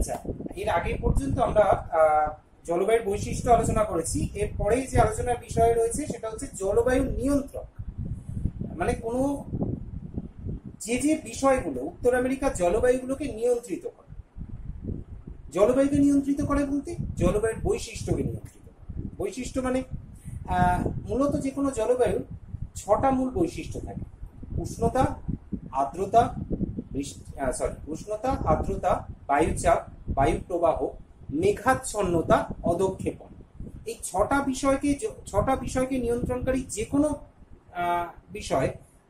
আচ্ছা, এর আগে পর্যন্ত আমরা জলবায়ুর বৈশিষ্ট্য আলোচনা করেছি। এরপরে যে আলোচনার বিষয় রয়েছে সেটা হচ্ছে জলবায়ু নিয়ন্ত্রক। মানে কোনো যে বিষয়গুলো উত্তর আমেরিকার জলবায়ুগুলোকে নিয়ন্ত্রিত করে। জলবায়ুকে নিয়ন্ত্রিত করে বলতে জলবায়ুর বৈশিষ্ট্যকে নিয়ন্ত্রিত করে। বৈশিষ্ট্য মানে মূলত যে কোনো জলবায়ুর 6টা মূল বৈশিষ্ট্য থাকে: উষ্ণতা, আর্দ্রতা, বায়ুচাপ, বায়ু প্রবাহ, মেঘাচ্ছন্নতা, অধঃক্ষেপণ। এই 6টা বিষয়কে নিয়ন্ত্রণকারী যে কোনো বিষয়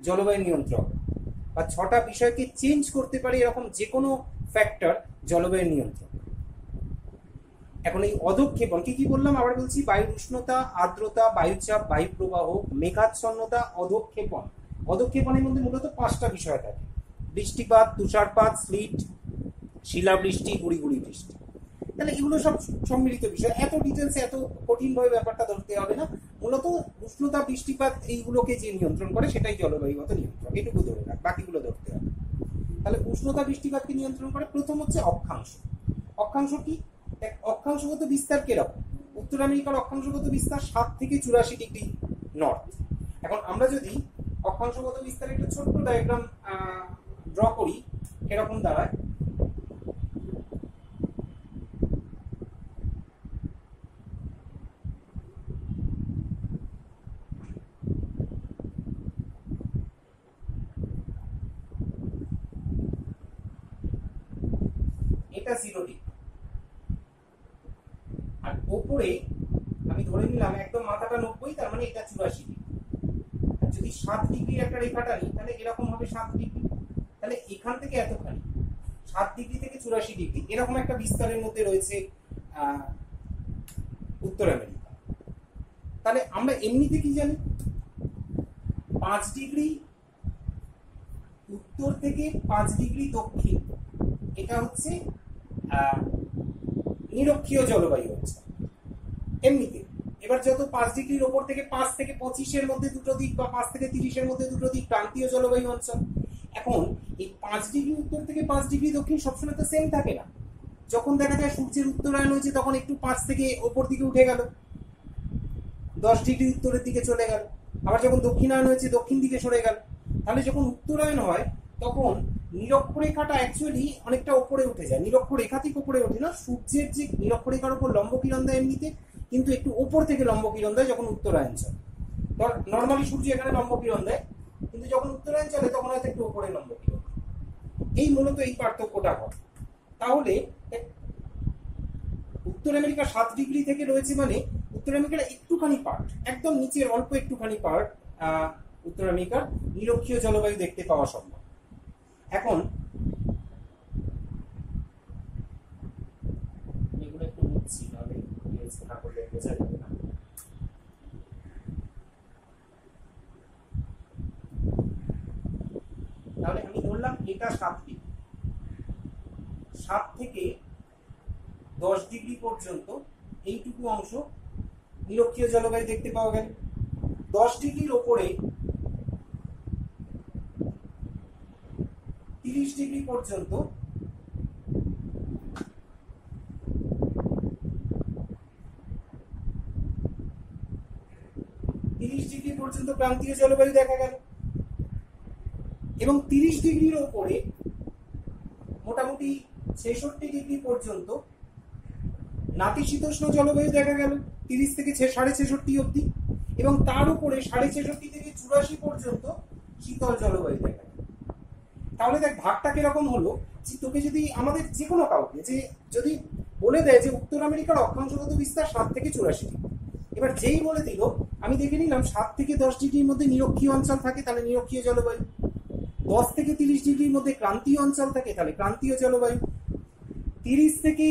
জলবায়ু নিয়ন্ত্রক, বা 6টা বিষয়কে চেঞ্জ করতে পারে এরকম যে কোনো ফ্যাক্টর জলবায়ু নিয়ন্ত্রক। এখন এই অধঃক্ষেপণ কি বললাম আবার বলছি: বায়ুর উষ্ণতা, আর্দ্রতা, বায়ুচাপ, বায়ু প্রবাহ, মেঘাচ্ছন্নতা, অধঃক্ষেপণ। অধঃক্ষেপণের মধ্যে মূলত 5টা বিষয় থাকে: বৃষ্টিপাত, তুষারপাত, স্লিট, শিলাবৃষ্টি, গুড়ি গুড়ি বৃষ্টি। তাহলে এগুলো সব সম্মিলিত বিষয়। এত ডিটেলসে এত কঠিনভাবে ব্যাপারটা ধরতে হবে না। মূলত উষ্ণতা, বৃষ্টিপাত এইগুলোকে যে নিয়ন্ত্রণ করে সেটাই জলবায়ুগত নিয়ন্ত্রণ। এটুকু ধরে রাখ, বাকিগুলো ধরতে হবে। তাহলে উষ্ণতা, বৃষ্টিপাতকে নিয়ন্ত্রণ করে প্রথম হচ্ছে অক্ষাংশ। অক্ষাংশ কি? অক্ষাংশগত বিস্তার কিরকম? উত্তর আমেরিকার অক্ষাংশগত বিস্তার 7 থেকে 84 ডিগ্রি নর্থ। এখন আমরা যদি অক্ষাংশগত বিস্তার একটা ছোট্ট ডায়াগ্রাম ড্র করি, এরকম দাঁড়ায়। এটা 0 ডিগ্রি, আর ওপরে আমি ধরে নিলাম একদম মাথাটা 90, তার মানে এটা 84 ডিগ্রি। আর যদি 7 ডিগ্রির একটা রেখাটা নিই তাহলে এরকম হবে 7 ডিগ্রি। তাহলে এখান থেকে এতখানি 7 ডিগ্রি থেকে 84 ডিগ্রি এরকম একটা বিস্তারের মধ্যে রয়েছে উত্তর আমেরিকা। তাহলে আমরা এমনিতে কি জানি? 5 ডিগ্রি উত্তর থেকে 5 ডিগ্রি দক্ষিণ, এটা হচ্ছে নিরক্ষীয় জলবায়ু অঞ্চল এমনিতে। এবার যত 5 ডিগ্রির ওপর থেকে 5 থেকে 25-এর মধ্যে দুটো দিক, বা 5 থেকে 30-এর মধ্যে দুটো দিক ক্রান্তীয় জলবায়ু অঞ্চল। এখন এই 5 ডিগ্রি উত্তর থেকে 5 ডিগ্রি দক্ষিণ সবসময় তো সেম থাকে না। যখন দেখা যায় সূর্যের উত্তরায়ণ হয়েছে তখন একটু 5 থেকে ওপর দিকে উঠে গেল, 10 ডিগ্রি উত্তরের দিকে চলে গেল। আবার যখন দক্ষিণায়ন হয়েছে দক্ষিণ দিকে সরে গেল। তাহলে যখন উত্তরায়ণ হয় তখন নিরক্ষরেখাটা অ্যাকচুয়ালি অনেকটা উপরে উঠে যায়। নিরক্ষরেখা থেকে উপরে ওঠে না, সূর্যের যে নিরক্ষরেখার উপর লম্ব কিরণ দেয় এমনিতে, কিন্তু একটু উপর থেকে লম্ব কিরণ দেয় যখন উত্তরায়ণ চলে। নর্মালি সূর্য এখানে লম্ব কিরণ দেয়, কিন্তু যখন উত্তরায়ণ চলে তখন হয়তো একটু উপরে লম্ব কিরণ। এই মূলত এই পার্থক্যটা হয়। তাহলে উত্তর আমেরিকা 7 ডিগ্রি থেকে রয়েছে, মানে উত্তর আমেরিকার একটুখানি পার্ট, একদম নিচের অল্প একটুখানি পার্ট উত্তর আমেরিকার নিরক্ষীয় জলবায়ু দেখতে পাওয়া সম্ভব। এখন এগুলো একটু মুছছি, নাহলে না করলে বোঝা যাবে না। তাহলে আমি ধরলাম এটা 7 ডিগ্রি, 7 থেকে 10 ডিগ্রি পর্যন্ত এইটুকু অংশ নিরক্ষীয় জলবায়ু দেখতে পাওয়া গেল। 10 ডিগ্রির ওপরে 30 ডিগ্রি পর্যন্ত ক্রান্তীয় জলবায়ু দেখা গেল, এবং 30 ডিগ্রির ওপরে মোটামুটি 66 ডিগ্রি পর্যন্ত নাতিশীতোষ্ণ জলবায়ু দেখা গেল, 30 থেকে 66.5 অব্দি, এবং তার উপরে 66.5 থেকে 84 পর্যন্ত শীতল জলবায়ু দেখা গেল। তাহলে দেখ ভাগটা কিরকম হলো। তোকে যদি আমাদের যে কোনো কাউকে যে যদি বলে দেয় যে উত্তর আমেরিকার অক্ষাংশগত বিস্তার 7 থেকে 84 ডিগ্রি, এবার যেই বলে দিল আমি দেখে নিলাম 7 থেকে 10 ডিগ্রির মধ্যে নিরক্ষীয় অঞ্চল থাকে, তাহলে নিরক্ষীয় জলবায়ু। 10 থেকে 30 ডিগ্রির মধ্যে ক্রান্তীয় অঞ্চল থাকে, তাহলে ক্রান্তীয় জলবায়ু। 30 থেকে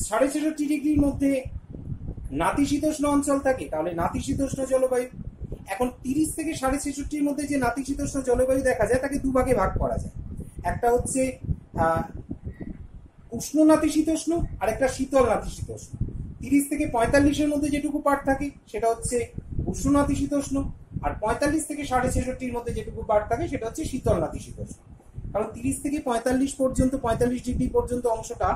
66.5 ডিগ্রির মধ্যে নাতিশীতোষ্ণ অঞ্চল থাকে, তাহলে নাতিশীতোষ্ণ জলবায়ু। এখন 30 থেকে 66.5-এর মধ্যে যে নাতিশীতোষ্ণ জলবায়ু দেখা যায় তাকে দুভাগে ভাগ করা যায়। একটা হচ্ছে উষ্ণ নাতিশীতোষ্ণ আর একটা শীতল নাতিশীতোষ্ণ। 30 থেকে 45-এর মধ্যে যেটুকু পার্ট থাকে সেটা হচ্ছে উষ্ণ নাতিশীতোষ্ণ, আর 45 থেকে 66.5-এর মধ্যে যেটুকু পার্ট থাকে সেটা হচ্ছে শীতল নাতিশীতোষ্ণ। কারণ 30 থেকে 45 পর্যন্ত 45 ডিগ্রি পর্যন্ত অংশটা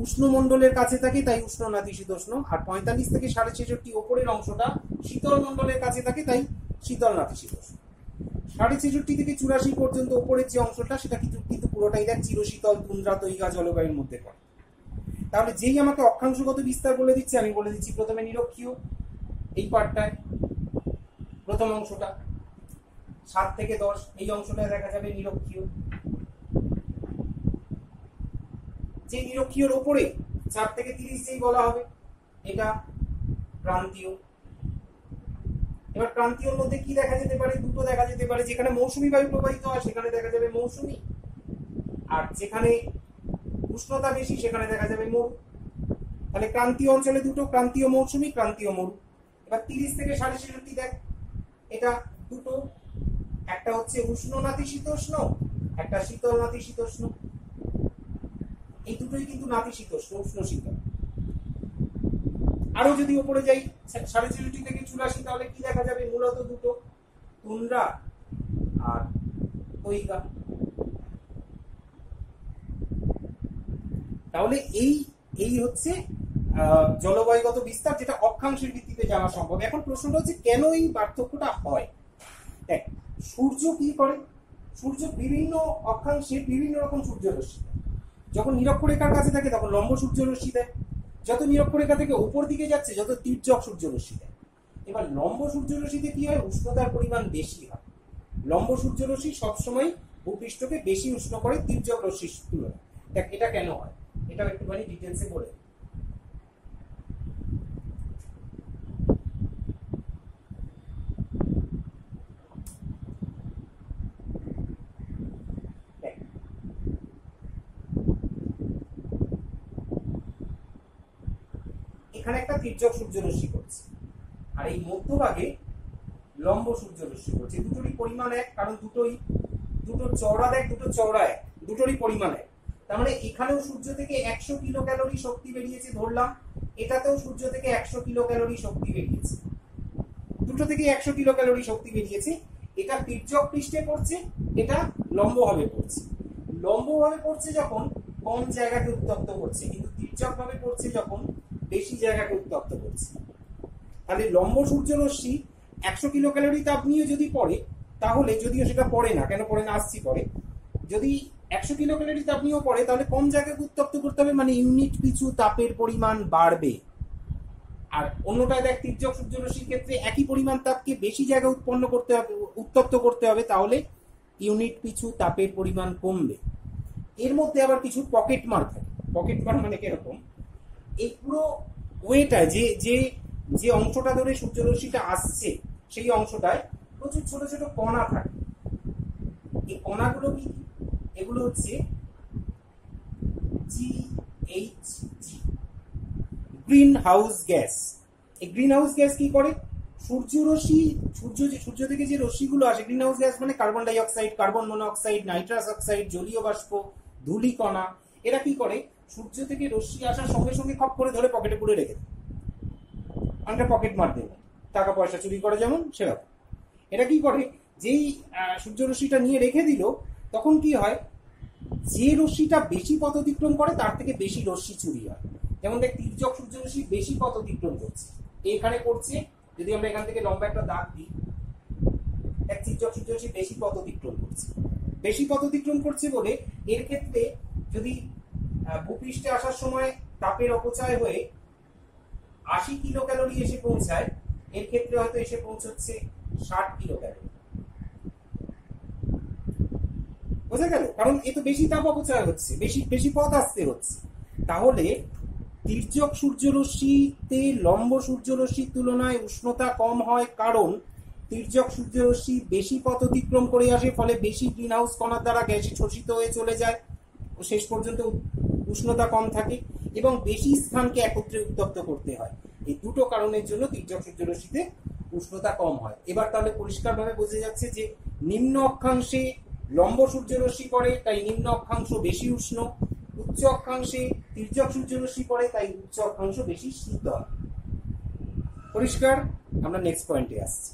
উষ্ণমণ্ডলের কাছে থাকে তাই উষ্ণ নাতিশীতোষ্ণ, আর 45 থেকে 66 ওপরের অংশটা শীতল মণ্ডলের কাছে থাকে তাই শীতল নাতিশীতোষ্ণ। 66 থেকে 84 পর্যন্ত ওপরের যে অংশটা সেটা কিন্তু পুরোটাই দেখ চিরশীতল তুন্দ্রা তৈগা জলবায়ুর মধ্যে পড়ে। তাহলে যেই আমাকে অক্ষাংশগত বিস্তার বলে দিচ্ছে, আমি বলে দিচ্ছি প্রথমে নিরক্ষীয় এই পার্টটায়, প্রথম অংশটা 7 থেকে 10 এই অংশটায় দেখা যাবে নিরক্ষীয়। যে নিরক্ষীয়র ওপরে 4 থেকে 30 যেই বলা হবে এটা ক্রান্তীয়। এবার ক্রান্তীয়র মধ্যে কি দেখা যেতে পারে? দুটো দেখা যেতে পারে, যেখানে মৌসুমী বায়ু প্রবাহিত হয় সেখানে দেখা যাবে মৌসুমী, আর যেখানে উষ্ণতা বেশি সেখানে দেখা যাবে মরু। তাহলে ক্রান্তীয় অঞ্চলে দুটো, ক্রান্তীয় মৌসুমী, ক্রান্তীয় মরু। এবার 30 থেকে 66 দেখ, এটা দুটো, একটা হচ্ছে উষ্ণ নাতিশীতোষ্ণ, একটা শীতল নাতিশীতোষ্ণ। এই দুটোই কিন্তু নাতিশীতোষ্ণ, উষ্ণ শীতল। আরো যদি উপরে যাই 66 থেকে 84 তাহলে কি দেখা যাবে? মূলত দুটো, তুন্দ্রা আর তৈগা। তাহলে এই হচ্ছে জলবায়ুগত বিস্তার, যেটা অক্ষাংশের ভিত্তিতে জানা সম্ভব। এখন প্রশ্নটা হচ্ছে কেন এই পার্থক্যটা হয়। দেখ, সূর্য কি করে? সূর্য বিভিন্ন অক্ষাংশে বিভিন্ন রকম সূর্যরশ্মি দেয়। যখন নিরক্ষরেখার কাছে থাকে তখন লম্ব সূর্যরশ্মি দেয়, যত নিরক্ষরেখা থেকে উপর দিকে যাচ্ছে যত তির্যক সূর্যরশ্মি দেয়। এবার লম্ব সূর্যরশ্মিতে কি হয়? উষ্ণতার পরিমাণ বেশি হয়। লম্ব সূর্যরশ্মি সবসময় ভূপৃষ্ঠকে বেশি উষ্ণ করে তির্যক রশ্মির তুলনায়। দেখ, এটা কেন হয় এটাও একটুখানি ডিটেলসে বলে। এখানে একটা তির্যক সূর্যরশ্মি করছে, আর এই মধ্যভাগে লম্ব সূর্যরশ্মি করছে। দুটোরই পরিমাণ এক, কারণ দুটো চওড়া দেখ, দুটো চওড়া এক, দুটোরই পরিমাণ এক। তার মানে এখানেও সূর্য থেকে 100 কিলো ক্যালোরি শক্তি বেরিয়েছে ধরলাম, এটাতেও সূর্য থেকে 100 কিলো ক্যালোরি শক্তি বেরিয়েছে, দুটো থেকে 100 কিলো ক্যালোরি শক্তি বেরিয়েছে। এটা তির্যক পৃষ্ঠে পড়ছে, এটা লম্বভাবে পড়ছে। লম্বভাবে পড়ছে যখন কম জায়গাকে উত্তপ্ত করছে, কিন্তু তির্যক ভাবে পড়ছে যখন বেশি জায়গাকে উত্তপ্ত করছে। তাহলে লম্ব সূর্যরশ্মি 100 কিলো ক্যালোরি তাপ নিয়ে যদি পড়ে, তাহলে যদিও সেটা পড়ে না, কেন পড়ে না আসছি পরে, যদি 100 কিলো ক্যালোরি তাপ নিয়েও পড়ে তাহলে কম জায়গাকে উত্তপ্ত করতে হবে, মানে ইউনিট পিছু তাপের পরিমাণ বাড়বে। আর অন্যটায় দেখ, তির্যক সূর্যরশ্মির ক্ষেত্রে একই পরিমাণ তাপকে বেশি জায়গা উত্তপ্ত করতে হবে, তাহলে ইউনিট পিছু তাপের পরিমাণ কমবে। এর মধ্যে আবার কিছু পকেট মার থাকে। পকেট মার মানে কিরকম? এই পুরো ওয়েটায় যে অংশটা ধরে সূর্যরশ্মিটা আসছে সেই অংশটায় প্রচুর ছোট ছোট কণা থাকে। এই কণাগুলো কি? এগুলো হচ্ছে GHG, গ্রিন হাউস গ্যাস। এই গ্রিন হাউস গ্যাস কি করে? সূর্য থেকে যে রশ্মিগুলো আসে, গ্রিন হাউস গ্যাস মানে carbon dioxide, carbon monoxide, nitrous oxide, জলীয় বাষ্প, ধূলিকণা, এরা কি করে? সূর্য থেকে রশ্মি আসার সঙ্গে সঙ্গে খপ করে ধরে পকেটে পুরে রেখে দেয়। আমরা পকেট মার দেব, টাকা পয়সা চুরি করে যেমন সেরকম। এটা কি করে? যেই সূর্য রশ্মিটা নিয়ে রেখে দিল, তখন কি হয়? যে রশ্মিটা বেশি পথ অতিক্রম করে তার থেকে বেশি রশ্মি চুরি হয়। যেমন দেখ, তির্যক সূর্যরশ্মি বেশি পথ অতিক্রম করছে, এখানে করছে। যদি আমরা এখান থেকে লম্বা একটা দাগ দিই, এক তির্যক সূর্যরশ্মি বেশি পথ অতিক্রম করছে। বেশি পথ অতিক্রম করছে বলে এর ক্ষেত্রে যদি ভূপৃষ্ঠে আসার সময় তাপের অপচয় হয়ে 80 কিলো ক্যালোরি এসে পৌঁছায়, এর ক্ষেত্রে হয়তো এসে পৌঁছচ্ছে 60 কিলো ক্যালোরি। বোঝা গেল? কারণ এ তো বেশি তাপ অপচয় হচ্ছে, বেশি পথ আসতে হচ্ছে। তাহলে তির্যক সূর্যরশ্মিতে লম্ব সূর্যরশ্মির তুলনায় উষ্ণতা কম হয়, কারণ তির্যক সূর্যরশ্মি বেশি পথ অতিক্রম করে আসে, ফলে বেশি গ্রিন হাউস কণার দ্বারা গ্যাসে শোষিত হয়ে চলে যায়, শেষ পর্যন্ত উষ্ণতা কম থাকে এবং বেশি স্থানকে একত্রে উত্তপ্ত করতে হয়। এই দুটো কারণের জন্য তির্যক সূর্যরশ্মিতে উষ্ণতা কম হয়। এবার তাহলে পরিষ্কারভাবে বোঝা যাচ্ছে যে নিম্ন অক্ষাংশে লম্ব সূর্যরশ্মি পড়ে, তাই নিম্ন অক্ষাংশ বেশি উষ্ণ, উচ্চ অক্ষাংশে তির্যক সূর্যরশ্মি পড়ে, তাই উচ্চ অক্ষাংশ বেশি শীতল। পরিষ্কার? আমরা নেক্সট পয়েন্টে আসছি।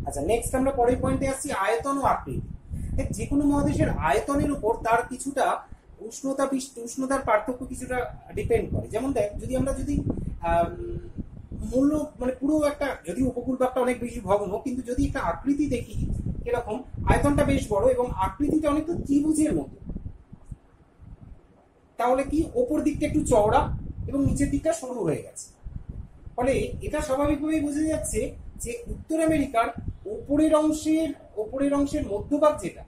আচ্ছা, নেক্সট আমরা পরের পয়েন্টে আসছি, আয়তন ও আকৃতি। যে কোনো মহাদেশের আয়তনের উপর তার কিছুটা উষ্ণতার পার্থক্য কিছুটা ডিপেন্ড করে। যেমন দেখ, আমরা যদি মূল্য মানে পুরো একটা, যদি উপকূল ভাগটা অনেক বেশি ভগ্ন, কিন্তু যদি একটা আকৃতি দেখি এরকম, আয়তনটা বেশ বড় এবং আকৃতিটা অনেকটা ত্রিভুজের মতো, তাহলে কি ওপর দিকটা একটু চওড়া এবং নিচের দিকটা সরু হয়ে গেছে। ফলে এটা স্বাভাবিকভাবেই বোঝা যাচ্ছে যে উত্তর আমেরিকার ওপরের অংশের মধ্যভাগ, যেটা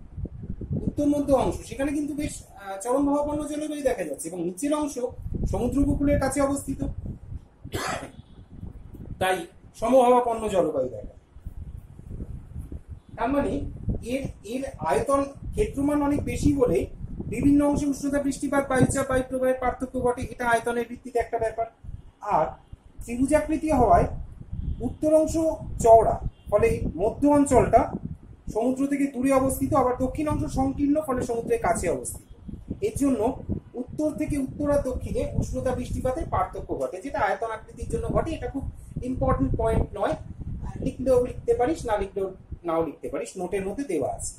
উত্তর মধ্য অংশ, সেখানে কিন্তু বেশ চরম ভাবাপন্ন জলবায়ু দেখা যাচ্ছে, এবং নিচের অংশ সমুদ্র উপকূলের কাছে অবস্থিত, তাই সমভাবাপন্ন জলবায়ু দেখা। তার মানে এর আয়তন ক্ষেত্রমান অনেক বেশি বলে বিভিন্ন অংশে উষ্ণতা, বৃষ্টিপাত, বায়ুচাপ, বায়ু প্রবাহের পার্থক্য ঘটে। এটা আয়তনের ভিত্তিতে একটা ব্যাপার। আর ত্রিভুজাকৃতি হওয়ায় উত্তর অংশ চওড়া, ফলে মধ্য অঞ্চলটা সমুদ্র থেকে দূরে অবস্থিত, আবার দক্ষিণ অংশ সংকীর্ণ, ফলে সমুদ্রের কাছে অবস্থিত। এর জন্য উত্তর থেকে উত্তর আর দক্ষিণে উষ্ণতা, বৃষ্টিপাতের পার্থক্য ঘটে, যেটা আয়তন আকৃতির জন্য ঘটে। এটা খুব ইম্পর্টেন্ট পয়েন্ট নয়, লিখলেও লিখতে পারিস, না লিখলেও নাও লিখতে পারিস, নোটের মধ্যে দেওয়া আছে।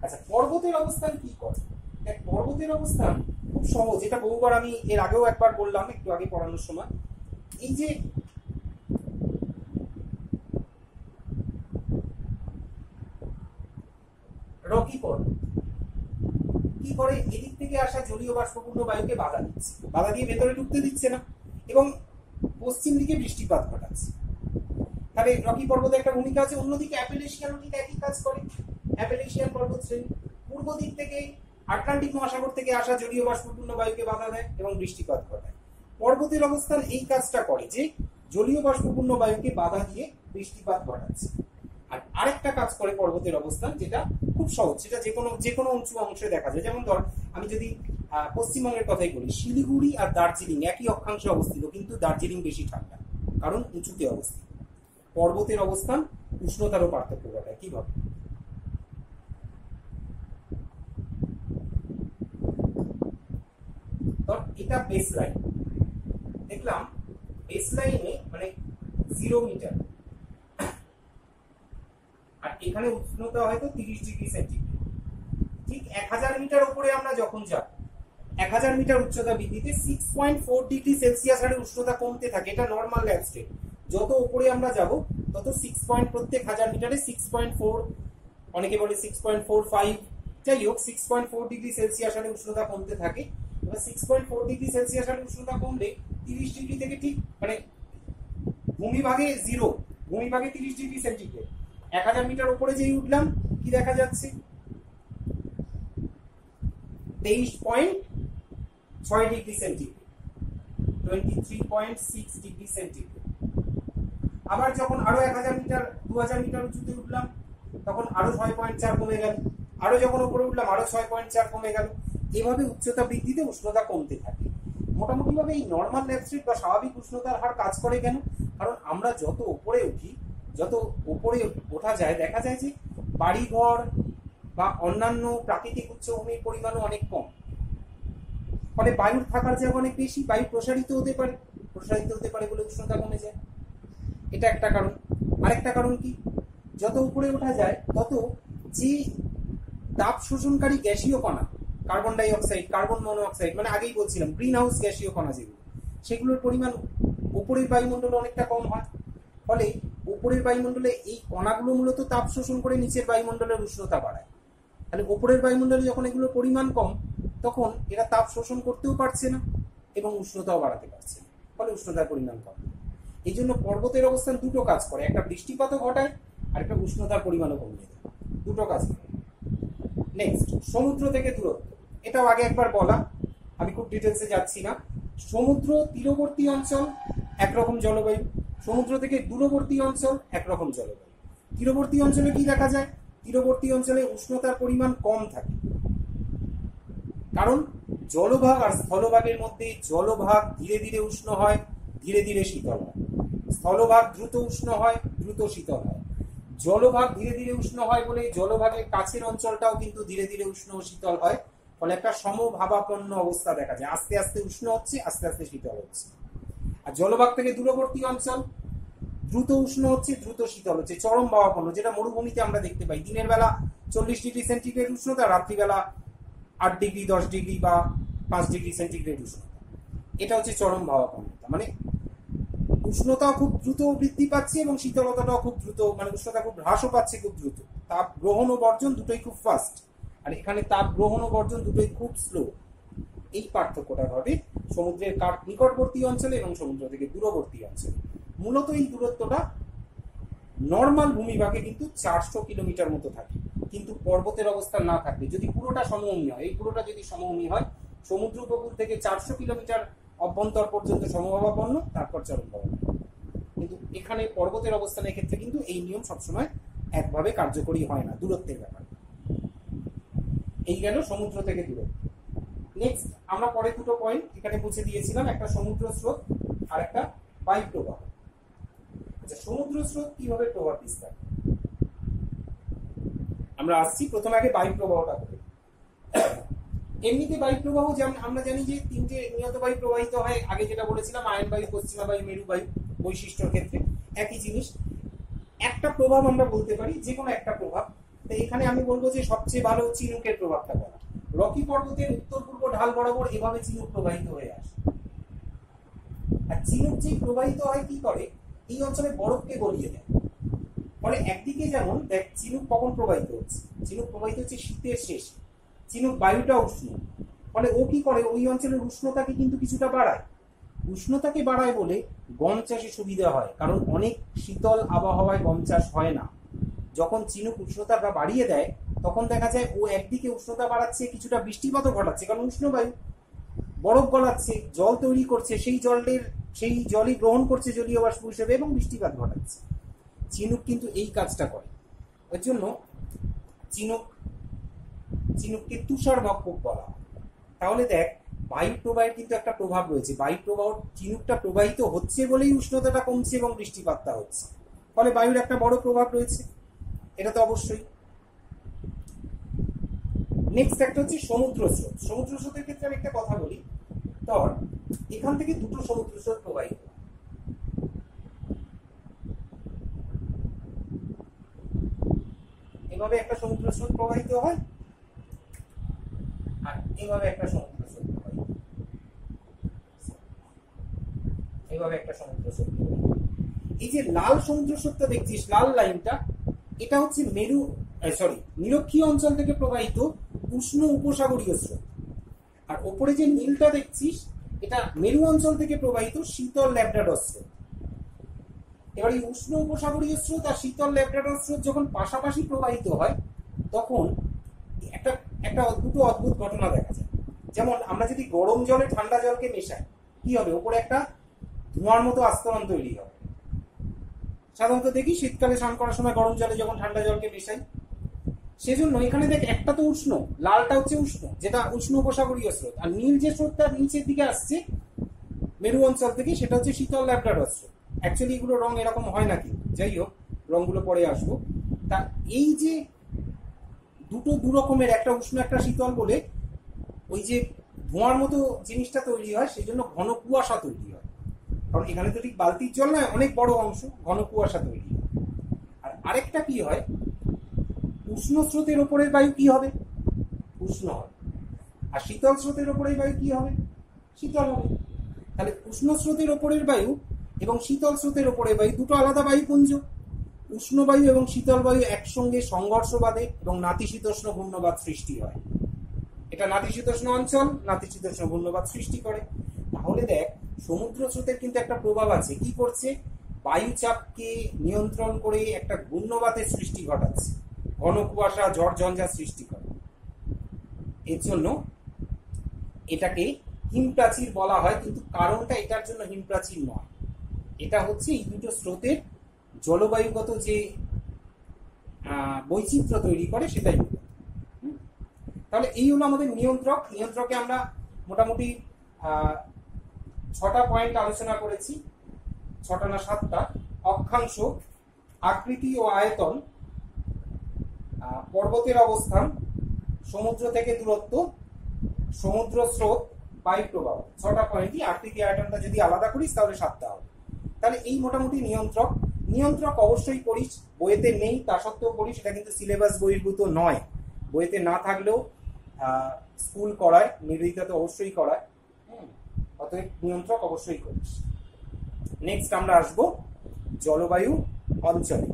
আচ্ছা, পর্বতের অবস্থান কি করে? পর্বতের অবস্থান খুব সহজ, এটা বহুবার আমি এর আগেও একবার বললাম একটু আগে পড়ানোর সময়। এই যে রকি পর্বত কি করে, এদিক থেকে আসা জলীয় বাষ্পপূর্ণ বায়ুকে বাধা দিচ্ছে, বাধা দিয়ে ভেতরে ঢুকতে দিচ্ছে না, এবং পশ্চিম দিকে বৃষ্টিপাত ঘটাচ্ছে। তাহলে রকি পর্বতের একটা ভূমিকা আছে। অন্যদিকে অ্যাপেলেশিয়ানও ঠিক একই কাজ করে। অ্যাপেলেশিয়ান পর্বত শ্রেণী পূর্ব দিক থেকে আটলান্টিক মহাসাগর থেকে আসা জলীয় বাষ্পপূর্ণ বায়ুকে বাধা দেয় এবং বৃষ্টিপাত ঘটায়। পর্বতের অবস্থান এই কাজটা করে যে জলীয় বাষ্পপূর্ণ বায়ুকে বাধা দিয়ে বৃষ্টিপাত ঘটাচ্ছে। আর আরেকটা কাজ করে পর্বতের অবস্থান, যেটা খুব সহজ, সেটা যে কোনো উঁচু অংশে দেখা যায়। যেমন ধর, আমি যদি পশ্চিমবঙ্গের কথাই বলি, শিলিগুড়ি আর দার্জিলিং একই অক্ষাংশে অবস্থিত, কিন্তু দার্জিলিং বেশি ঠান্ডা, কারণ উঁচুতে অবস্থিত। পর্বতের অবস্থান উষ্ণতারও পার্থক্য ঘটায়। কিভাবে? এটা বেস লাইন, দেখলাম বেস লাইনে মানে 0 মিটার, আর এখানে উষ্ণতা হয়তো 30 ডিগ্রি সেন্টিগ্রেড। ঠিক 1000 মিটার উপরে আমরা যখন যাব, 1000 মিটার উচ্চতা বৃদ্ধিতে 6.4 ডিগ্রি সেলসিয়াস হারে উষ্ণতা কমতে থাকে। এটা নর্মাল ল্যাব স্টেট। যত উপরে আমরা যাব তত প্রত্যেক 1000 মিটারে 6.4, অনেকে বলে 6.45, যাই হোক 6.4 ডিগ্রি সেলসিয়াস হারে উষ্ণতা কমতে থাকে। এবার 6.4 ডিগ্রি সেলসিয়াস হারে উষ্ণতা কমলে 30 ডিগ্রি থেকে ঠিক মানে ভূমিভাগে 0, ভূমিভাগে 30 ডিগ্রি সেন্টিগ্রেড। 1000 মিটার উপরে যেই উঠলাম, কি দেখা যাচ্ছে? 23.6 ডিগ্রি সেন্টিগ্রেড, 23.6 ডিগ্রি সেন্টিগ্রেড। আবার যখন আরো 1000 মিটার 2000 মিটার উঁচুতে উঠলাম, তখন আরো 6.4 কমে গেল। আরো যখন উপরে উঠলাম, আরো 6.4 কমে গেল। এভাবে উচ্চতা বৃদ্ধিতে উষ্ণতা কমতে থাকে। মোটামুটি ভাবে এই নর্মাল ল্যাবস্ট্রিট বা স্বাভাবিক উষ্ণতার হার কাজ করে কেন? কারণ আমরা যত উপরে উঠি, যত উপরে ওঠা যায়, দেখা যায় যে বাড়িঘর বা অন্যান্য প্রাকৃতিক উচ্চভূমির পরিমাণও অনেক কম। ফলে বায়ুর থাকার জায়গা অনেক বেশি, বায়ু প্রসারিত হতে পারে বলে উষ্ণতা কমে যায়। এটা একটা কারণ। আরেকটা কারণ কি, যত উপরে ওঠা যায় তত যে তাপ শোষণকারী গ্যাসীয় কণা, carbon dioxide, carbon monoxide, মানে আগেই বলছিলাম গ্রিন হাউস গ্যাসীয় কণা যেগুলো, সেগুলোর পরিমাণ উপরের বায়ুমণ্ডলে অনেকটা কম হয়। ফলে উপরের বায়ুমণ্ডলে এই কণাগুলো মূলত তাপ শোষণ করে নিচের বায়ুমণ্ডলের উষ্ণতা বাড়ায়। তাহলে উপরের বায়ুমণ্ডলে যখন এগুলোর পরিমাণ কম, তখন এরা তাপ শোষণ করতেও পারছে না এবং উষ্ণতাও বাড়াতে পারছে না, ফলে উষ্ণতার পরিমাণ কম। এই জন্য পর্বতের অবস্থান দুটো কাজ করে, একটা বৃষ্টিপাতও ঘটায় আর একটা উষ্ণতার পরিমাণও কমিয়ে দেয়, দুটো কাজ করে। নেক্সট, সমুদ্র থেকে দূরত্ব। এটাও আগে একবার বলা, আমি খুব ডিটেলসে যাচ্ছি না। সমুদ্র তীরবর্তী অঞ্চল একরকম জলবায়ু, সমুদ্র থেকে দূরবর্তী অঞ্চল একরকম জলবায়ু। তীরবর্তী অঞ্চলে কি দেখা যায়? তীরবর্তী অঞ্চলে উষ্ণতার পরিমাণ কম থাকে, কারণ জলভাগ আর স্থলভাগের মধ্যে জলভাগ ধীরে ধীরে উষ্ণ হয়, ধীরে ধীরে শীতল হয়। স্থলভাগ দ্রুত উষ্ণ হয়, দ্রুত শীতল হয়। জলভাগ ধীরে ধীরে উষ্ণ হয় বলে জলভাগের কাছের অঞ্চলটাও কিন্তু ধীরে ধীরে উষ্ণ ও শীতল হয়। ফলে একটা সমভাবাপন্ন অবস্থা দেখা যায়, আস্তে আস্তে উষ্ণ হচ্ছে, আস্তে আস্তে শীতল হচ্ছে। আর জলভাগ থেকে দূরবর্তী অঞ্চল দ্রুত উষ্ণ হচ্ছে, দ্রুত শীতল হচ্ছে, চরম ভাবাপন্ন, যেটা মরুভূমিতে আমরা দেখতে পাই। দিনের বেলা 40 ডিগ্রি সেন্টিগ্রেড উষ্ণতা, রাত্রিবেলা 8 ডিগ্রি 10 ডিগ্রি বা 5 ডিগ্রি সেন্টিগ্রেড উষ্ণতা। এটা হচ্ছে চরম ভাবাপন্নতা, মানে উষ্ণতাও খুব দ্রুত বৃদ্ধি পাচ্ছে এবং শীতলতাটাও খুব দ্রুত, মানে উষ্ণতা খুব হ্রাসও পাচ্ছে খুব দ্রুত। তাপ গ্রহণ ও বর্জন দুটোই খুব ফাস্ট, আর এখানে তাপ গ্রহণ ও বর্জন দুটোই খুব স্লো। এই পার্থক্যটা ঘটে সমুদ্রের নিকটবর্তী অঞ্চলে এবং সমুদ্র থেকে দূরবর্তী অঞ্চলে। মূলত এই দূরত্বটা নর্মাল ভূমিভাগে কিন্তু 400 কিলোমিটার মতো থাকে, কিন্তু পর্বতের অবস্থান না থাকলে যদি পুরোটা সমভূমি হয়, এই পুরোটা যদি সমভূমি হয়, সমুদ্র উপকূল থেকে 400 কিলোমিটার অভ্যন্তর পর্যন্ত সমভাবাপন্ন, তারপর চরম ভাবাপন্ন। কিন্তু এখানে পর্বতের অবস্থানের ক্ষেত্রে কিন্তু এই নিয়ম সবসময় একভাবে কার্যকরী হয় না, দূরত্বের ব্যাপার। এই গেল সমুদ্র থেকে দূরত্ব। নেক্সট আমরা পরে দুটো পয়েন্ট এখানে বুঝে দিয়েছিলাম, একটা সমুদ্র স্রোত আর একটা বায়ু প্রবাহ। আচ্ছা, সমুদ্র স্রোত কিভাবে প্রভাব বিস্তার, আমরা আসছি প্রথমে আগে বায়ু প্রবাহটা করে। এমনিতে বায়ু প্রবাহ যেমন আমরা জানি যে তিনটে নিয়ত বায়ু প্রবাহিত হয়, আগে যেটা বলেছিলাম আয়ন বায়ু, পশ্চিমা বায়ু, মেরু বায়ু, বৈশিষ্ট্যের ক্ষেত্রে একই জিনিস। একটা প্রভাব আমরা বলতে পারি, যে কোনো একটা প্রভাব। তো এখানে আমি বলবো যে সবচেয়ে ভালো চিনুকের প্রভাবটা বলা। রকি পর্বতের উত্তর পূর্ব ঢাল বরাবর এভাবে চিনুক প্রবাহিত হয়ে আসে, আর চিনুক যে প্রবাহিত হয় কি করে, এই অঞ্চলে বরফকে গলিয়ে দেয়। ফলে একদিকে যেমন দেখ চিনুক কখন প্রবাহিত হচ্ছে, চিনুক প্রবাহিত হচ্ছে শীতের শেষে, চিনুক বায়ুটা উষ্ণ, ফলে ও কি করে ওই অঞ্চলের উষ্ণতাকে কিন্তু কিছুটা বাড়ায়। উষ্ণতাকে বাড়ায় বলে গম চাষে সুবিধা হয়, কারণ অনেক শীতল আবহাওয়ায় গম চাষ হয় না। যখন চিনুক উষ্ণতাটা বাড়িয়ে দেয় তখন দেখা যায় ও একদিকে উষ্ণতা বাড়াচ্ছে, কিছুটা বৃষ্টিপাতও ঘটাচ্ছে, কারণ উষ্ণ বায়ু বরফ গলাচ্ছে, জল তৈরি করছে, সেই জলই গ্রহণ করছে জলীয় বাষ্প হিসেবে এবং বৃষ্টিপাত ঘটাচ্ছে। চিনুক কিন্তু এই কাজটা করে, ওর জন্য চিনুককে তুষার ভক্ষক বলা হয়। তাহলে দেখ বায়ু প্রবাহের কিন্তু একটা প্রভাব রয়েছে, বায়ু প্রবাহ চিনুকটা প্রবাহিত হচ্ছে বলেই উষ্ণতাটা কমছে এবং বৃষ্টিপাতটা হচ্ছে, ফলে বায়ুর একটা বড় প্রভাব রয়েছে, এটা তো অবশ্যই। নেক্সট একটা হচ্ছে সমুদ্র স্রোত। সমুদ্র স্রোতের ক্ষেত্রে আমি একটা কথা বলি, ধর এখান থেকে দুটো সমুদ্র স্রোত প্রবাহিত, এভাবে একটা সমুদ্র স্রোত প্রবাহিত হয় আর এভাবে একটা সমুদ্র স্রোত প্রবাহিত, এইভাবে একটা সমুদ্র স্রোত। এই যে লাল সমুদ্র স্রোতটা দেখছিস, লাল লাইনটা, এটা হচ্ছে নিরক্ষীয় অঞ্চল থেকে প্রবাহিত উষ্ণ উপসাগরীয় স্রোত, আর ওপরে যে নীলটা দেখছিস এটা মেরু অঞ্চল থেকে প্রবাহিত শীতল ল্যাব্রাডর স্রোত। এবার এই উষ্ণ উপসাগরীয় স্রোত আর শীতল ল্যাব্রাডর স্রোত যখন পাশাপাশি প্রবাহিত হয় তখন একটা দুটো অদ্ভুত ঘটনা দেখা যায়। যেমন আমরা যদি গরম জলে ঠান্ডা জলকে মেশাই, কি হবে, উপরে একটা ধোঁয়ার মতো আস্তরণ তৈরি হবে। সাধারণত দেখি শীতকালে স্নান করার সময় গরম জলে যখন ঠান্ডা জলকে মেশাই, সেজন্য এখানে দেখ একটা তো উষ্ণ, লালটা হচ্ছে উষ্ণ, যেটা উষ্ণ উপসাগরীয় স্রোত, আর নীল যে স্রোতটা নিচের দিকে আসছে মেরু অঞ্চল থেকে, সেটা হচ্ছে শীতল ল্যাব্রাডর স্রোত। অ্যাকচুয়ালি এগুলো রং এরকম হয় না, কিন্তু যাই হোক রংগুলো পরে আসবো। তা এই যে দুটো দু রকমের, একটা উষ্ণ একটা শীতল বলে ওই যে ধোঁয়ার মতো জিনিসটা তৈরি হয়, সেই জন্য ঘন কুয়াশা তৈরি হয়। কারণ এখানে তো ঠিক বালতির জল নয়, অনেক বড় অংশ, ঘন কুয়াশা তৈরি হয়। আর আরেকটা কি হয়, উষ্ণ স্রোতের ওপরের বায়ু কি হবে, উষ্ণ হবে, আর শীতল স্রোতের ওপরের বায়ু কি হবে, শীতল হবে। তাহলে উষ্ণ স্রোতের ওপরের বায়ু এবং শীতল স্রোতের ওপরের বায়ু দুটো আলাদা বায়ুপুঞ্জ। উষ্ণ বায়ু এবং শীতল বায়ু একসঙ্গে সংঘর্ষ বাঁধে এবং নাতিশীতোষ্ণ ঘূর্ণবাত সৃষ্টি হয়। এটা নাতিশীতোষ্ণ অঞ্চল, নাতিশীতোষ্ণ ঘূর্ণবাত সৃষ্টি করে। তাহলে দেখ সমুদ্র স্রোতের কিন্তু একটা প্রভাব আছে, কি করছে, বায়ুচাপকে নিয়ন্ত্রণ করে একটা ঘূর্ণবাতের সৃষ্টি ঘটাচ্ছে, ঘন কুয়াশা ঝড় ঝঞ্ঝা সৃষ্টি করে। এর জন্য এটাকে হিমপ্রাচীর বলা হয়, কিন্তু কারণটা এটার জন্য হিমপ্রাচীর নয়, এটা হচ্ছে এই দুটো স্রোতের জলবায়ুগত যে বৈচিত্র্য তৈরি করে সেটাই। তাহলে এই হলো আমাদের নিয়ন্ত্রক। নিয়ন্ত্রকে আমরা মোটামুটি 6টা পয়েন্ট আলোচনা করেছি, 6টা না 7টা। অক্ষাংশ, আকৃতি ও আয়তন, পর্বতের অবস্থান, সমুদ্র থেকে দূরত্ব, সমুদ্র স্রোত, বায়ু প্রবাহ, 6টা পয়েন্টই। আকৃতি আয়তনটা যদি আলাদা করিস তাহলে 7টা হবে। তাহলে এই মোটামুটি নিয়ন্ত্রক। নিয়ন্ত্রক অবশ্যই পড়িস, বইয়েতে নেই তা সত্ত্বেও পড়িস, এটা কিন্তু সিলেবাস বহির্ভূত নয়, বইয়েতে না থাকলেও স্কুল করায়, নিবেদিতা তো অবশ্যই করায়, অতএব নিয়ন্ত্রক অবশ্যই করিস। নেক্সট আমরা আসবো জলবায়ু অঞ্চলে।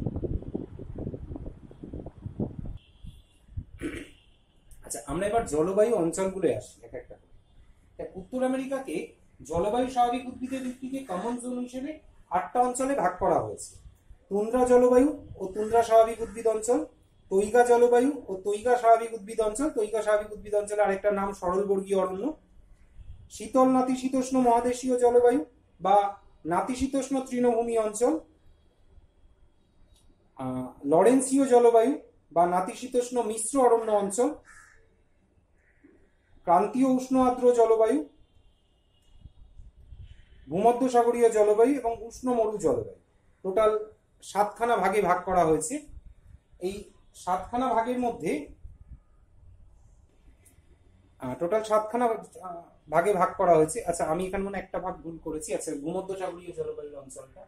আচ্ছা, আমরা এবার জলবায়ু অঞ্চলগুলো আসি এক একটা করে। উত্তর আমেরিকাকে জলবায়ু স্বাভাবিক উদ্ভিদের ভিত্তিতে কমন জোন হিসেবে 8টা অঞ্চলে ভাগ করা হয়েছে। তুন্দ্রা জলবায়ু ও তুন্দ্রা স্বাভাবিক উদ্ভিদ অঞ্চল, তৈগা জলবায়ু ও তৈগা স্বাভাবিক উদ্ভিদ অঞ্চল, তৈগা স্বাভাবিক উদ্ভিদ অঞ্চলের আরেকটা নাম সরলবর্গীয় অরণ্য, শীতল নাতিশীতোষ্ণ মহাদেশীয় জলবায়ু বা নাতিশীতোষ্ণ তৃণভূমি অঞ্চল, লরেন্সীয় জলবায়ু বা নাতিশীতোষ্ণ মিশ্র অরণ্য অঞ্চল, ক্রান্তীয় উষ্ণ আর্দ্র জলবায়ু, ভূমধ্যসাগরীয় জলবায়ু এবং উষ্ণ মরু জলবায়ু। টোটাল 7খানা ভাগে ভাগ করা হয়েছে। এই 7খানা ভাগের মধ্যে টোটাল 7খানা ভাগে ভাগ করা হয়েছে। আচ্ছা, আমি এখানে মনে একটা ভাগ ভুল করেছি। আচ্ছা, ভূমধ্যসাগরীয় জলবায়ুর অঞ্চলটা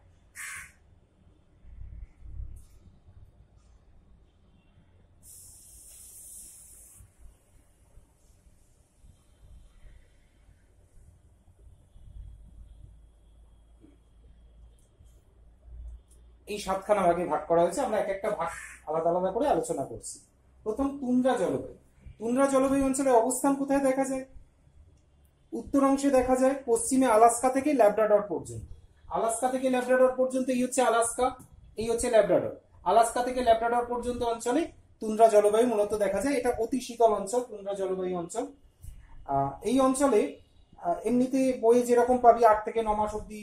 এই 7খানা ভাগে ভাগ করা হয়েছে। আমরা এক একটা ভাগ আলাদা আলাদা করে আলোচনা করছি। প্রথম তুন্দ্রা জলবায়ু। তুন্দ্রা জলবায়ু অঞ্চলের অবস্থান কোথায় দেখা যায়? উত্তর অংশে দেখা যায় পশ্চিমে আলাস্কা থেকে ল্যাব্রাডর পর্যন্ত। আলাস্কা থেকে ল্যাব্রাডর পর্যন্ত এই হচ্ছে আলাস্কা, এই হচ্ছে ল্যাব্রাডর। আলাস্কা থেকে ল্যাব্রাডর পর্যন্ত অঞ্চলে তুন্দ্রা জলবায়ু মূলত দেখা যায়। এটা অতি শীতল অঞ্চল, তুন্দ্রা জলবায়ু অঞ্চল। এই অঞ্চলে এমনিতে বইয়ে যেরকম পাবি 8 থেকে 9 মাস অব্দি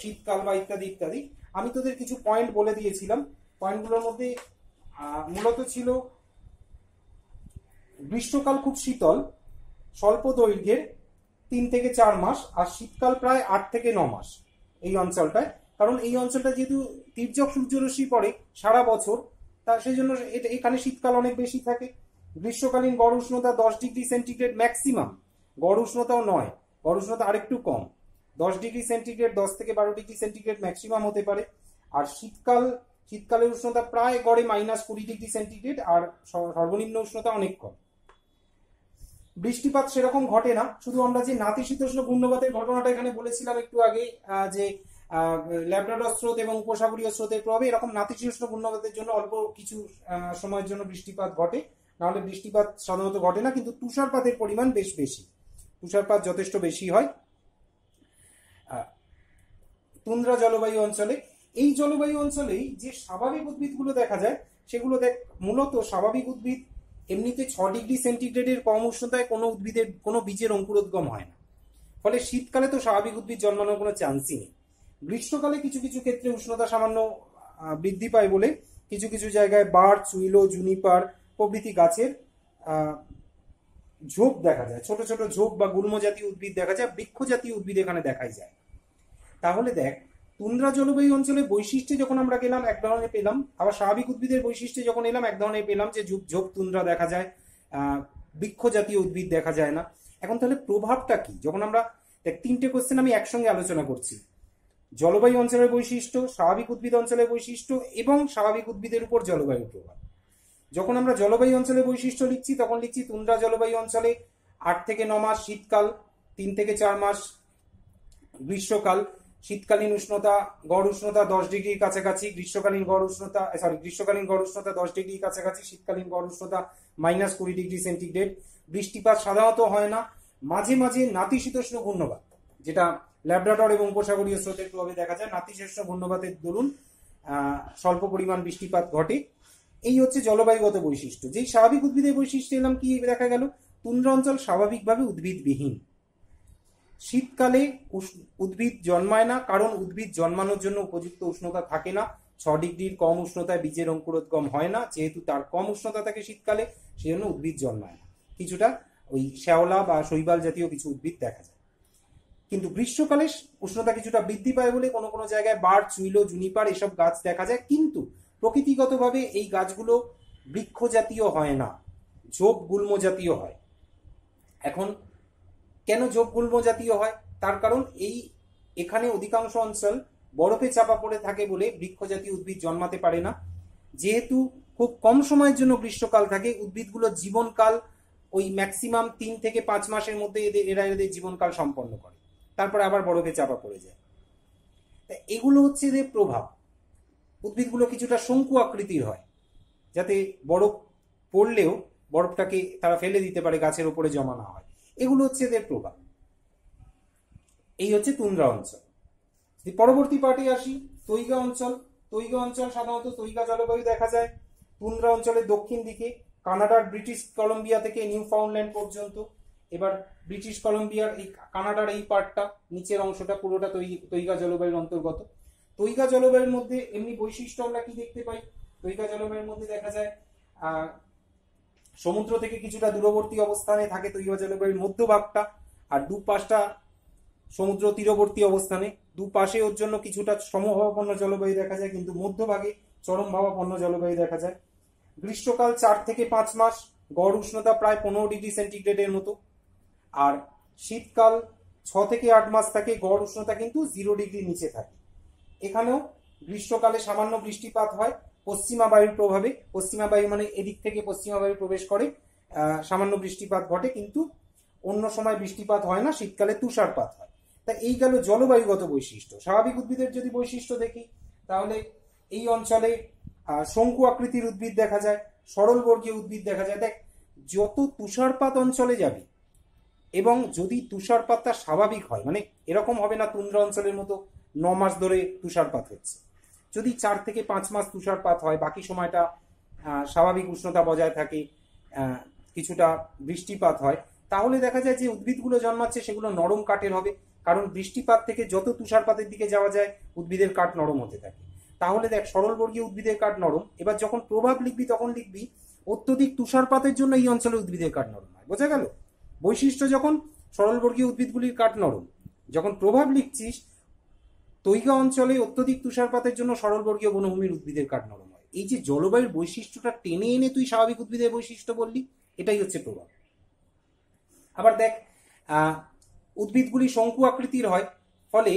শীতকাল বা ইত্যাদি ইত্যাদি। আমি তোদের কিছু পয়েন্ট বলে দিয়েছিলাম। পয়েন্টগুলোর মধ্যে মূলত ছিল গ্রীষ্মকাল খুব শীতল, স্বল্প দৈর্ঘ্যের 3 থেকে 4 মাস, আর শীতকাল প্রায় 8 থেকে 9 মাস এই অঞ্চলটায়। কারণ এই অঞ্চলটা যেহেতু তির্যক সূর্যরশ্মি পড়ে সারা বছর, তা সেই জন্য এখানে শীতকাল অনেক বেশি থাকে। গ্রীষ্মকালীন গড় উষ্ণতা 10 ডিগ্রি সেন্টিগ্রেড ম্যাক্সিমাম, গড় উষ্ণতাও নয়, গড় উষ্ণতা আরেকটু কম, 10 ডিগ্রি সেন্টিগ্রেড, 10 থেকে 12 ডিগ্রি সেন্টিগ্রেড ম্যাক্সিমাম হতে পারে। আর শীতকালের উষ্ণতা প্রায় গড়ে -20 ডিগ্রি সেন্টিগ্রেড, আর সর্বনিম্ন উষ্ণতা অনেক কম। বৃষ্টিপাত সেরকম ঘটে না। শুধু আমরা যে নাতিশীতোষ্ণ ঘূর্ণবাতের ঘটনাটা এখানে বলেছিলাম একটু আগে, যে ল্যাব্রাডর স্রোত এবং উপসাগরীয় স্রোতের প্রভাবে এরকম নাতিশীতোষ্ণ ঘূর্ণবাতের জন্য অল্প কিছু সময়ের জন্য বৃষ্টিপাত ঘটে, নাহলে বৃষ্টিপাত সাধারণত ঘটে না। কিন্তু তুষারপাতের পরিমাণ বেশ বেশি, তুষারপাত যথেষ্ট বেশি হয় তুন্দ্রা জলবায়ু অঞ্চলে। এই জলবায়ু অঞ্চলেই যে স্বাভাবিক উদ্ভিদগুলো দেখা যায় সেগুলো মূলত স্বাভাবিক উদ্ভিদ এমনিতে 6 ডিগ্রি সেন্টিগ্রেডের কম উষ্ণতায় কোনো বীজের অঙ্কুরোদ্গম হয় না। ফলে শীতকালে তো স্বাভাবিক উদ্ভিদ জন্মানোর কোনো চান্সই নেই। গ্রীষ্মকালে কিছু কিছু ক্ষেত্রে উষ্ণতা সামান্য বৃদ্ধি পায় বলে কিছু কিছু জায়গায় বার্চ, উইলো, জুনিপার প্রভৃতি গাছের ঝোপ দেখা যায়, ছোট ছোট ঝোপ বা গুল্ম জাতীয় উদ্ভিদ দেখা যায়, বৃক্ষ জাতীয় উদ্ভিদ এখানে দেখাই যায়। তাহলে দেখ, তুন্দ্রা জলবায়ু অঞ্চলের বৈশিষ্ট্যে যখন আমরা গেলাম এক ধরনের পেলাম, আবার স্বাভাবিক উদ্ভিদের বৈশিষ্ট্যে যখন এলাম এক ধরনের পেলাম, যে ঝোপ তুন্দ্রা দেখা যায়, বৃক্ষ জাতীয় উদ্ভিদ দেখা যায় না। এখন তাহলে প্রভাবটা কি? যখন আমরা 3টে কোশ্চেন আমি একসঙ্গে আলোচনা করছি, জলবায়ু অঞ্চলের বৈশিষ্ট্য, স্বাভাবিক উদ্ভিদ অঞ্চলের বৈশিষ্ট্য এবং স্বাভাবিক উদ্ভিদের উপর জলবায়ুর প্রভাব। যখন আমরা জলবায়ু অঞ্চলের বৈশিষ্ট্য লিখছি তখন লিখছি তুন্দ্রা জলবায়ু অঞ্চলে 8 থেকে 9 মাস শীতকাল, 3 থেকে 4 মাস গ্রীষ্মকাল, শীতকালীন উষ্ণতা গড় উষ্ণতা 10 ডিগ্রির কাছাকাছি, গ্রীষ্মকালীন গড় উষ্ণতা 10 ডিগ্রির কাছাকাছি, শীতকালীন গড় উষ্ণতা -20 ডিগ্রি সেন্টিগ্রেড। বৃষ্টিপাত সাধারণত হয় না, মাঝে মাঝে নাতিশীতোষ্ণ ঘূর্ণবাত, যেটা ল্যাব্রাডর এবং উপসাগরীয় স্রোতের প্রভাবে দেখা যায়, নাতিশীতোষ্ণ ঘূর্ণবাতের দরুন স্বল্প পরিমাণ বৃষ্টিপাত ঘটে। এই হচ্ছে জলবায়ুগত বৈশিষ্ট্য। যেই স্বাভাবিক উদ্ভিদের বৈশিষ্ট্য এলাম, কি দেখা গেল? তুন্দ্রা অঞ্চল স্বাভাবিকভাবে উদ্ভিদবিহীন। শীতকালে উদ্ভিদ জন্মায় না, কারণ উদ্ভিদ জন্মানোর জন্য উপযুক্ত উষ্ণতা থাকে না। 6 ডিগ্রির কম উষ্ণতায় বীজের অঙ্কুরোদ্গম হয় না। যেহেতু তার কম উষ্ণতা থাকে শীতকালে, সেজন্য উদ্ভিদ জন্মায় না। কিছুটা ওই শ্যাওলা বা শৈবাল জাতীয় কিছু উদ্ভিদ দেখা যায়। কিন্তু গ্রীষ্মকালে উষ্ণতা কিছুটা বৃদ্ধি পায় বলে কোনো কোনো জায়গায় বার্চ, উইলো, জুনিপার এসব গাছ দেখা যায়। কিন্তু প্রকৃতিগতভাবে এই গাছগুলো বৃক্ষ জাতীয় হয় না, ঝোপ গুল্ম জাতীয় হয়। এখন কেন ঝোপ গুল্ম জাতীয় হয়? তার কারণ এখানে অধিকাংশ অঞ্চল বরফে চাপা পড়ে থাকে বলে বৃক্ষ জাতীয় উদ্ভিদ জন্মাতে পারে না। যেহেতু খুব কম সময়ের জন্য গ্রীষ্মকাল থাকে, উদ্ভিদগুলোর জীবনকাল ওই ম্যাক্সিমাম 3 থেকে 5 মাসের মধ্যে এদের জীবনকাল সম্পন্ন করে, তারপরে আবার বরফে চাপা পড়ে যায়। এগুলো হচ্ছে এদের প্রভাব। উদ্ভিদগুলো কিছুটা শঙ্কু আকৃতির হয়, যাতে বরফ পড়লেও বরফটাকে তারা ফেলে দিতে পারে, গাছের উপরে জমা না হয়। এগুলো হচ্ছে এদের প্রভাব। এই হচ্ছে তুন্দ্রা অঞ্চল। পরবর্তী পার্টে আসি, তৈগা অঞ্চল। তৈগা অঞ্চল সাধারণত তৈগা জলবায়ু দেখা যায় তুন্দ্রা অঞ্চলের দক্ষিণ দিকে, কানাডার ব্রিটিশ কলম্বিয়া থেকে নিউ ফাউন্ডল্যান্ড পর্যন্ত। এবার ব্রিটিশ কলম্বিয়ার এই কানাডার এই পার্টটা, নিচের অংশটা পুরোটা তৈগা জলবায়ুর অন্তর্গত। তৈগা জলবায়ুর মধ্যে এমনি বৈশিষ্ট্য আমরা কি দেখতে পাই? তৈগা জলবায়ুর মধ্যে দেখা যায় সমুদ্র থেকে কিছুটা দূরবর্তী অবস্থানে থাকে তৈগা জলবায়ুর মধ্যভাগটা, আর দুপাশটা সমুদ্র তীরবর্তী অবস্থানে। দুপাশে ওর জন্য কিছুটা সমভাবাপন্ন জলবায়ু দেখা যায়, কিন্তু মধ্যভাগে চরম ভাবাপন্ন জলবায়ু দেখা যায়। গ্রীষ্মকাল 4 থেকে 5 মাস, গড় উষ্ণতা প্রায় 15 ডিগ্রি সেন্টিগ্রেডের মতো। আর শীতকাল 6 থেকে 8 মাস থাকে, গড় উষ্ণতা কিন্তু 0 ডিগ্রি নিচে থাকে। এখানেও গ্রীষ্মকালে সামান্য বৃষ্টিপাত হয় পশ্চিমা বায়ুর প্রভাবে। পশ্চিমা বায়ু মানে এদিক থেকে পশ্চিমা বায়ু প্রবেশ করে, সামান্য বৃষ্টিপাত ঘটে, কিন্তু অন্য সময় বৃষ্টিপাত হয় না, শীতকালে তুষারপাত হয়। তা এই গেল জলবায়ুগত বৈশিষ্ট্য। স্বাভাবিক উদ্ভিদের যদি বৈশিষ্ট্য দেখি, তাহলে এই অঞ্চলে শঙ্কু আকৃতির উদ্ভিদ দেখা যায়, সরলবর্গীয় উদ্ভিদ দেখা যায়। দেখ, যত তুষারপাত অঞ্চলে যাবে, এবং যদি তুষারপাতটা স্বাভাবিক হয়, মানে এরকম হবে না তুন্দ্রা অঞ্চলের মতো 9 মাস ধরে তুষারপাত হচ্ছে। যদি 4 থেকে 5 মাস তুষারপাত হয়, বাকি সময়টা স্বাভাবিক উষ্ণতা বজায় থাকে, কিছুটা বৃষ্টিপাত হয়, তাহলে দেখা যায় যে উদ্ভিদগুলো জন্মাচ্ছে সেগুলো নরম কাঠের হবে। কারণ বৃষ্টিপাত থেকে যত তুষারপাতের দিকে যাওয়া যায়, উদ্ভিদের কাঠ নরম হতে থাকে। তাহলে দেখ, সরলবর্গীয় উদ্ভিদের কাঠ নরম। এবার যখন প্রভাব লিখবি তখন লিখবি অত্যধিক তুষারপাতের জন্য এই অঞ্চলে উদ্ভিদের কাঠ নরম হয়। বোঝা গেল? বৈশিষ্ট্য যখন সরলবর্গীয় উদ্ভিদগুলির কাঠ নরম, যখন প্রভাব লিখছিস তৈগা অঞ্চলে অত্যধিক তুষারপাতের জন্য সরলবর্গীয় বনভূমির উদ্ভিদের কাঠ নরম হয়। এই যে জলবায়ুর বৈশিষ্ট্যটা টেনে এনে তুই স্বাভাবিক উদ্ভিদের বৈশিষ্ট্য বললি, এটাই হচ্ছে প্রভাব। আবার দেখ, উদ্ভিদগুলি শঙ্কু আকৃতির হয়, ফলে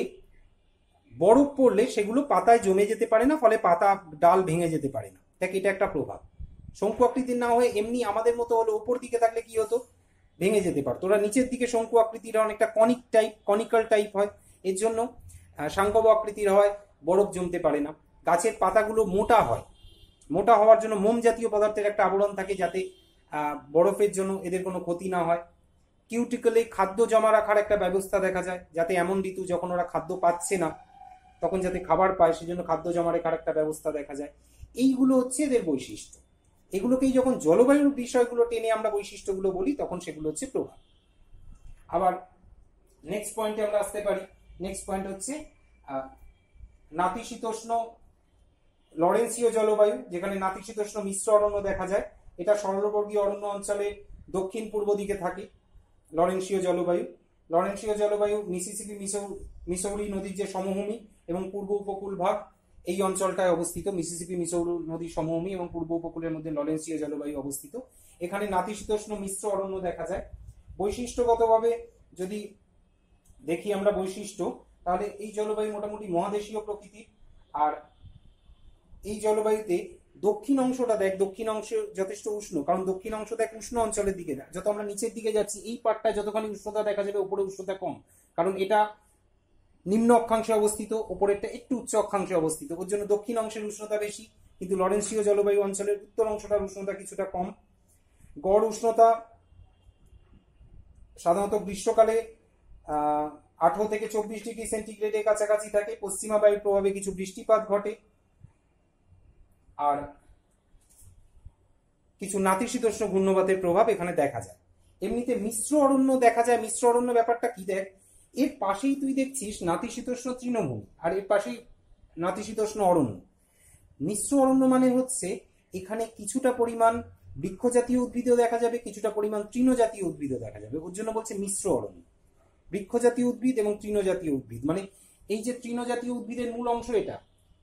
বরফ পড়লে সেগুলো পাতায় জমে যেতে পারে না, ফলে পাতা ডাল ভেঙে যেতে পারে না। দেখ, এটা একটা প্রভাব। শঙ্কু আকৃতির না হয়ে এমনি আমাদের মতো হলো উপর দিকে থাকলে কি হতো, ভেঙে যেতে পারতো। ওরা নিচের দিকে শঙ্কু আকৃতির অনেকটা কনিক্যাল টাইপ হয়, এর জন্য সাংকব আকৃতির হয়, বরফ জমতে পারে না। গাছের পাতাগুলো মোটা হয়, মোটা হওয়ার জন্য মোম জাতীয় পদার্থের একটা আবরণ থাকে, যাতে বরফের জন্য এদের কোনো ক্ষতি না হয়। কিউটিকলে খাদ্য জমা রাখার একটা ব্যবস্থা দেখা যায়, যাতে এমন ঋতু যখন ওরা খাদ্য পাচ্ছে না তখন যাতে খাবার পায়, সেজন্য খাদ্য জমা রাখার একটা ব্যবস্থা দেখা যায়। এইগুলো হচ্ছে এদের বৈশিষ্ট্য। এগুলোকেই যখন জলবায়ুর বিষয়গুলো টেনে আমরা বৈশিষ্ট্যগুলো বলি, তখন সেগুলো হচ্ছে প্রভাব। আবার নেক্সট পয়েন্টে আমরা আসতে পারি। নেক্সট পয়েন্ট হচ্ছে নাতিশীতোষ্ণ লরেন্সীয় জলবায়ু, যেখানে নাতিশীতোষ্ণ মিশ্র অরণ্য দেখা যায়। এটা সরলবর্গীয় অরণ্য অঞ্চলে দক্ষিণ পূর্ব দিকে থাকে লরেন্সীয় জলবায়ু। লরেন্সীয় জলবায়ু মিসিসিপি মিসৌরি নদীর যে সমভূমি এবং পূর্ব উপকূল ভাগ, এই অঞ্চলটায় অবস্থিত। মিসিসিপি মিসৌরি নদীর সমভূমি এবং পূর্ব উপকূলের মধ্যে লরেন্সীয় জলবায়ু অবস্থিত। এখানে নাতিশীতোষ্ণ মিশ্র অরণ্য দেখা যায়। বৈশিষ্ট্যগতভাবে যদি দেখি আমরা বৈশিষ্ট্য, তাহলে এই জলবায়ু মোটামুটি মহাদেশীয় প্রকৃতির। আর এই জলবায়ুতে দক্ষিণ অংশটা দেখ, দক্ষিণ অংশ যথেষ্ট উষ্ণ, কারণ দক্ষিণ অংশ দেখ উষ্ণ অঞ্চলের দিকে। যত আমরা নিচের দিকে যাচ্ছি, এই পাটটায় যতখানি উষ্ণতা দেখা যাবে, উপরে উষ্ণতা কম, কারণ এটা নিম্ন অক্ষাংশে অবস্থিত, উপরেরটা একটু উচ্চ অক্ষাংশে অবস্থিত। ওর জন্য দক্ষিণ অংশের উষ্ণতা বেশি, কিন্তু লরেন্সীয় জলবায়ু অঞ্চলের উত্তর অংশটার উষ্ণতা কিছুটা কম। গড় উষ্ণতা সাধারণত গ্রীষ্মকালে 18 থেকে 24 ডিগ্রি সেন্টিগ্রেডের কাছাকাছি থাকে। পশ্চিমা বায়ুর প্রভাবে কিছু বৃষ্টিপাত ঘটে, আর কিছু নাতিশীতোষ্ণ ঘূর্ণবাতের প্রভাব এখানে দেখা যায়। এমনিতে মিশ্র অরণ্য দেখা যায়। মিশ্র অরণ্য ব্যাপারটা কি দেখ, এর পাশেই তুই দেখছিস নাতিশীতোষ্ণ তৃণভূমি, আর এর পাশেই নাতিশীতোষ্ণ অরণ্য। মিশ্র অরণ্য মানে হচ্ছে এখানে কিছুটা পরিমাণ বৃক্ষজাতীয় উদ্ভিদও দেখা যাবে, কিছুটা পরিমাণ তৃণজাতীয় উদ্ভিদও দেখা যাবে। ওর জন্য বলছে মিশ্র অরণ্য। বৃক্ষজাতীয় উদ্ভিদ এবং তৃণজাতীয় উদ্ভিদ, মানে এই যে তৃণজাতীয় উদ্ভিদের মূল অংশ এটা।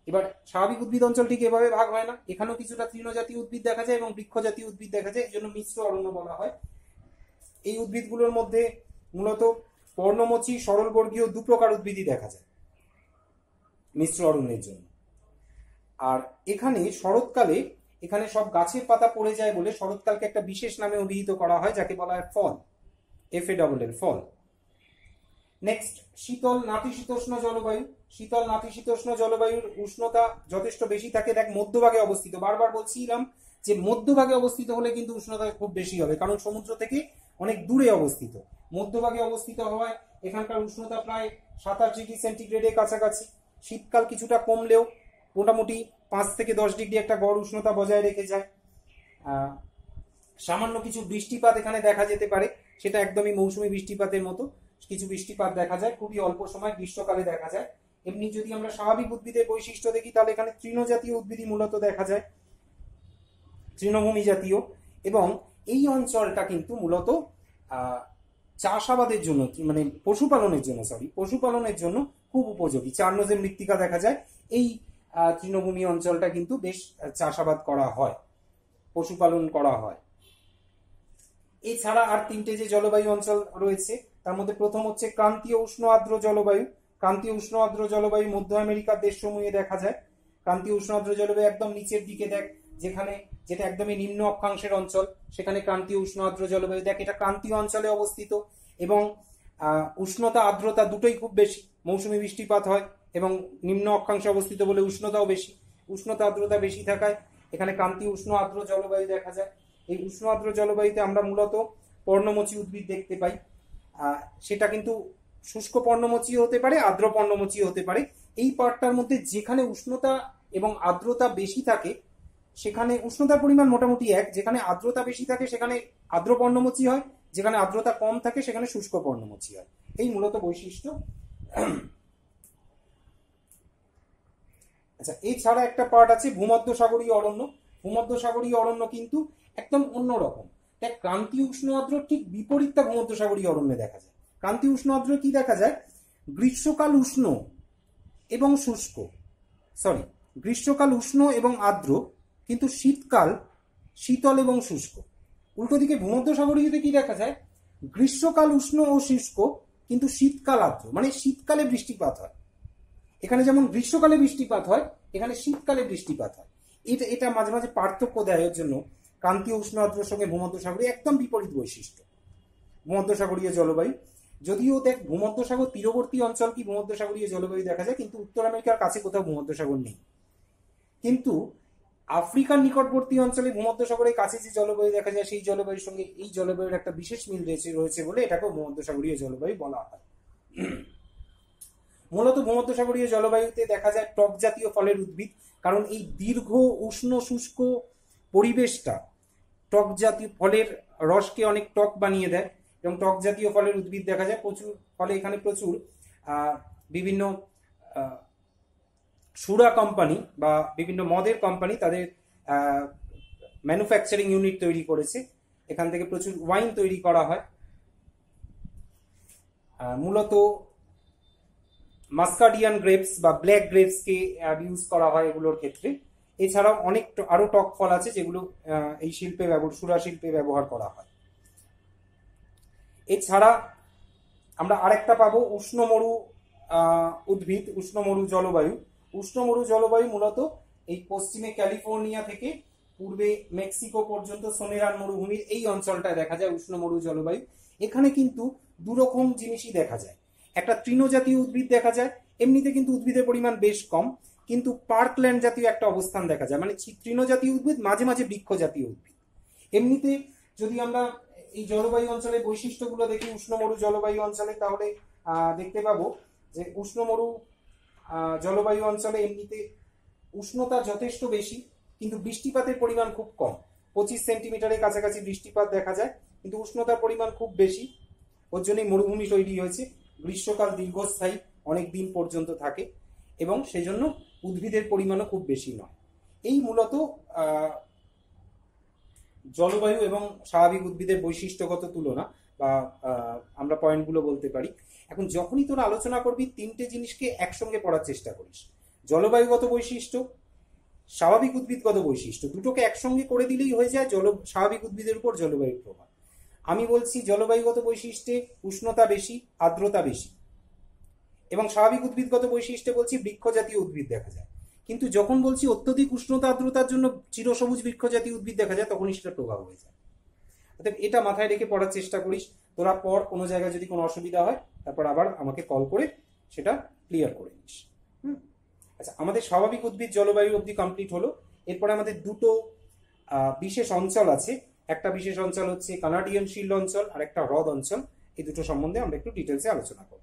এবার স্বাভাবিক উদ্ভিদ অঞ্চল ঠিক এভাবে ভাগ হয় না, এখানেও কিছুটা তৃণজাতীয় উদ্ভিদ দেখা যায় এবং বৃক্ষজাতীয় উদ্ভিদ দেখা যায়, এই জন্য মিশ্র অরণ্য বলা হয়। এই উদ্ভিদগুলোর মধ্যে মূলত পর্ণমোচী, সরলবর্গীয় দু প্রকার উদ্ভিদই দেখা যায় মিশ্র অরণ্যের জন্য। আর এখানে শরৎকালে এখানে সব গাছের পাতা পড়ে যায় বলে শরৎকালকে একটা বিশেষ নামে অভিহিত করা হয়, যাকে বলা হয় ফল, FALL, ফল। নেক্সট, শীতল নাতিশীতোষ্ণ জলবায়ু। শীতল নাতিশীতোষ্ণ জলবায়ুর উষ্ণতা যথেষ্ট বেশি থাকে। দেখ, মধ্যভাগে অবস্থিত, বারবার বলছিলাম যে মধ্যভাগে অবস্থিত হলে কিন্তু উষ্ণতা খুব বেশি হবে, কারণ সমুদ্র থেকে অনেক দূরে অবস্থিত। মধ্যভাগে অবস্থিত হওয়ায় এখানকার উষ্ণতা প্রায় 27 ডিগ্রি সেন্টিগ্রেডের কাছাকাছি। শীতকাল কিছুটা কমলেও মোটামুটি 5 থেকে 10 ডিগ্রি একটা গড় উষ্ণতা বজায় রেখে যায়। সামান্য কিছু বৃষ্টিপাত এখানে দেখা যেতে পারে, সেটা একদমই মৌসুমী বৃষ্টিপাতের মতো কিছু বৃষ্টিপাত দেখা যায়, খুবই অল্প সময় গ্রীষ্মকালে দেখা যায়। এমনি যদি আমরা স্বাভাবিক উদ্ভিদের বৈশিষ্ট্য দেখি তাহলে এখানে তৃণজাতীয় উদ্ভিদই মূলত দেখা যায়, তৃণভূমি জাতীয়। এবং এই অঞ্চলটা কিন্তু মূলত চাষাবাদের জন্য, মানে পশুপালনের জন্য খুব উপযোগী। চারনোজের মৃত্তিকা দেখা যায়। এই তৃণভূমি অঞ্চলটা কিন্তু বেশ চাষাবাদ করা হয়, পশুপালন করা হয়। এছাড়া আর 3টে যে জলবায়ু অঞ্চল রয়েছে তার মধ্যে প্রথম হচ্ছে ক্রান্তীয় উষ্ণ আর্দ্র জলবায়ু। ক্রান্তীয় উষ্ণ আর্দ্র জলবায়ু মধ্য আমেরিকার দেশসমূহে দেখা যায়। ক্রান্তীয় উষ্ণ আর্দ্র জলবায়ু একদম নিচের দিকে দেখ, যেটা একদমই নিম্ন অক্ষাংশের অঞ্চল, সেখানে ক্রান্তীয় উষ্ণ আর্দ্র জলবায়ু। দেখ, এটা ক্রান্তীয় অঞ্চলে অবস্থিত এবং উষ্ণতা আর্দ্রতা দুটোই খুব বেশি। মৌসুমী বৃষ্টিপাত হয় এবং নিম্ন অক্ষাংশে অবস্থিত বলে উষ্ণতাও বেশি। উষ্ণতা আর্দ্রতা বেশি থাকায় এখানে ক্রান্তীয় উষ্ণ আর্দ্র জলবায়ু দেখা যায়। এই উষ্ণ আর্দ্র জলবায়ুতে আমরা মূলত পর্ণমোচী উদ্ভিদ দেখতে পাই। সেটা কিন্তু শুষ্ক পর্ণমোচী হতে পারে, আর্দ্র পর্ণমোচী হতে পারে। এই পার্টটার মধ্যে যেখানে উষ্ণতা এবং আর্দ্রতা বেশি থাকে সেখানে উষ্ণতার পরিমাণ মোটামুটি এক, যেখানে আর্দ্রতা বেশি থাকে সেখানে আর্দ্র পর্ণমোচী হয়, যেখানে আর্দ্রতা কম থাকে সেখানে শুষ্ক পর্ণমোচী হয়। এই মূলত বৈশিষ্ট্য। আচ্ছা, এছাড়া একটা পার্ট আছে ভূমধ্যসাগরীয় অরণ্য। ভূমধ্যসাগরীয় অরণ্য কিন্তু একদম অন্যরকম। দেখ, ক্রান্তীয় উষ্ণ আর্দ্র ঠিক বিপরীতটা ভূমধ্যসাগরীয় অরণ্যে দেখা যায়। ক্রান্তীয় উষ্ণ আর্দ্র কি দেখা যায়? গ্রীষ্মকাল উষ্ণ এবং শুষ্ক, গ্রীষ্মকাল উষ্ণ এবং আর্দ্র, কিন্তু শীতকাল শীতল এবং শুষ্ক। উল্টো দিকে ভূমধ্যসাগরীয়তে কি দেখা যায়? গ্রীষ্মকাল উষ্ণ ও শুষ্ক, কিন্তু শীতকাল আর্দ্র, মানে শীতকালে বৃষ্টিপাত হয়। এখানে যেমন গ্রীষ্মকালে বৃষ্টিপাত হয়, এখানে শীতকালে বৃষ্টিপাত হয়। এটা মাঝে মাঝে পার্থক্য দেয়। এর জন্য ক্রান্তীয় উষ্ণ আর্দ্রের সঙ্গে ভূমধ্যসাগরীয় একদম বিপরীত বৈশিষ্ট্য। ভূমধ্যসাগরীয় জলবায়ু, যদিও দেখ ভূমধ্যসাগর তীরবর্তী অঞ্চল কি ভূমধ্যসাগরীয় জলবায়ু দেখা যায়, কিন্তু উত্তর আমেরিকার কাছে কোথাও ভূমধ্যসাগর নেই। কিন্তু আফ্রিকার নিকটবর্তী অঞ্চলে ভূমধ্যসাগরের কাছে যে জলবায়ু দেখা যায় সেই জলবায়ুর সঙ্গে এই জলবায়ুর একটা বিশেষ মিল রয়েছে বলে এটাকে ভূমধ্যসাগরীয় জলবায়ু বলা হয়। মূলত ভূমধ্যসাগরীয় জলবায়ুতে দেখা যায় টক জাতীয় ফলের উদ্ভিদ, কারণ এই দীর্ঘ উষ্ণ শুষ্ক পরিবেশটা টক জাতীয় ফলের রসকে অনেক টক বানিয়ে দেয় এবং টক জাতীয় ফলের উদ্ভিদ দেখা যায় প্রচুর। ফলে এখানে প্রচুর বিভিন্ন সুরা কোম্পানি বা বিভিন্ন মদের কোম্পানি তাদের ম্যানুফ্যাকচারিং ইউনিট তৈরি করেছে। এখান থেকে প্রচুর ওয়াইন তৈরি করা হয়। মূলত মাস্কাডিয়ান গ্রেপস বা ব্ল্যাক গ্রেপসকে ইউজ করা হয় এগুলোর ক্ষেত্রে। এছাড়াও অনেক আরো টক ফল আছে যেগুলো এই শিল্পে সুরা শিল্পে ব্যবহার করা হয়। এছাড়া আমরা আরেকটা পাবো উষ্ণমরু উদ্ভিদ, উষ্ণমরু জলবায়ু। উষ্ণমরু জলবায়ু মূলত এই পশ্চিমে ক্যালিফোর্নিয়া থেকে পূর্বে মেক্সিকো পর্যন্ত সোনেরান মরুভূমির এই অঞ্চলটায় দেখা যায় উষ্ণমরু জলবায়ু। এখানে কিন্তু দুরকম জিনিসই দেখা যায়। একটা তৃণজাতীয় উদ্ভিদ দেখা যায়, এমনিতে কিন্তু উদ্ভিদের পরিমাণ বেশ কম, কিন্তু পার্কল্যান্ড জাতীয় একটা অবস্থান দেখা যায়, মানে তৃণজাতীয় উদ্ভিদ মাঝে মাঝে বৃক্ষ জাতীয় উদ্ভিদ। এমনিতে যদি আমরা এই জলবায়ু অঞ্চলের বৈশিষ্ট্যগুলো দেখি উষ্ণমরু জলবায়ু অঞ্চলে, তাহলে দেখতে পাবো যে উষ্ণমরু জলবায়ু অঞ্চলে এমনিতে উষ্ণতা যথেষ্ট বেশি, কিন্তু বৃষ্টিপাতের পরিমাণ খুব কম। 25 সেন্টিমিটারের কাছাকাছি বৃষ্টিপাত দেখা যায়, কিন্তু উষ্ণতার পরিমাণ খুব বেশি। ওর জন্যই মরুভূমি তৈরি হয়েছে। গ্রীষ্মকাল দীর্ঘস্থায়ী, অনেক দিন পর্যন্ত থাকে এবং সেজন্য উদ্ভিদের পরিমাণও খুব বেশি নয়। এই মূলত জলবায়ু এবং স্বাভাবিক উদ্ভিদের বৈশিষ্ট্যগত তুলনা বা আমরা পয়েন্টগুলো বলতে পারি। এখন যখনই তোরা আলোচনা করবি 3টে জিনিসকে একসঙ্গে পড়ার চেষ্টা করিস। জলবায়ুগত বৈশিষ্ট্য, স্বাভাবিক উদ্ভিদগত বৈশিষ্ট্য, দুটোকে একসঙ্গে করে দিলেই হয়ে যায় স্বাভাবিক উদ্ভিদের উপর জলবায়ুর প্রভাব। আমি বলছি জলবায়ুগত বৈশিষ্ট্যে উষ্ণতা বেশি, আর্দ্রতা বেশি, এবং স্বাভাবিক উদ্ভিদগত বৈশিষ্ট্যে বলছি বৃক্ষ জাতীয় উদ্ভিদ দেখা যায়। কিন্তু যখন বলছি অত্যধিক উষ্ণতা আর্দ্রতার জন্য চিরসবুজ বৃক্ষ জাতীয় উদ্ভিদ দেখা যায়, তখনই সেটা টোবা হয়ে যায়। অর্থাৎ এটা মাথায় রেখে পড়ার চেষ্টা করিস। তোরা পর কোনো জায়গায় যদি কোনো অসুবিধা হয় তারপর আবার আমাকে কল করে সেটা ক্লিয়ার করে নিস। আচ্ছা, আমাদের স্বাভাবিক উদ্ভিদ জলবায়ু অবধি কমপ্লিট হলো। এরপরে আমাদের দুটো বিশেষ অঞ্চল আছে। একটা বিশেষ অঞ্চল হচ্ছে কানাডিয়ান শিল্ড অঞ্চল, আর একটা হ্রদ অঞ্চল। এই দুটো সম্বন্ধে আমরা একটু ডিটেলসে আলোচনা করব।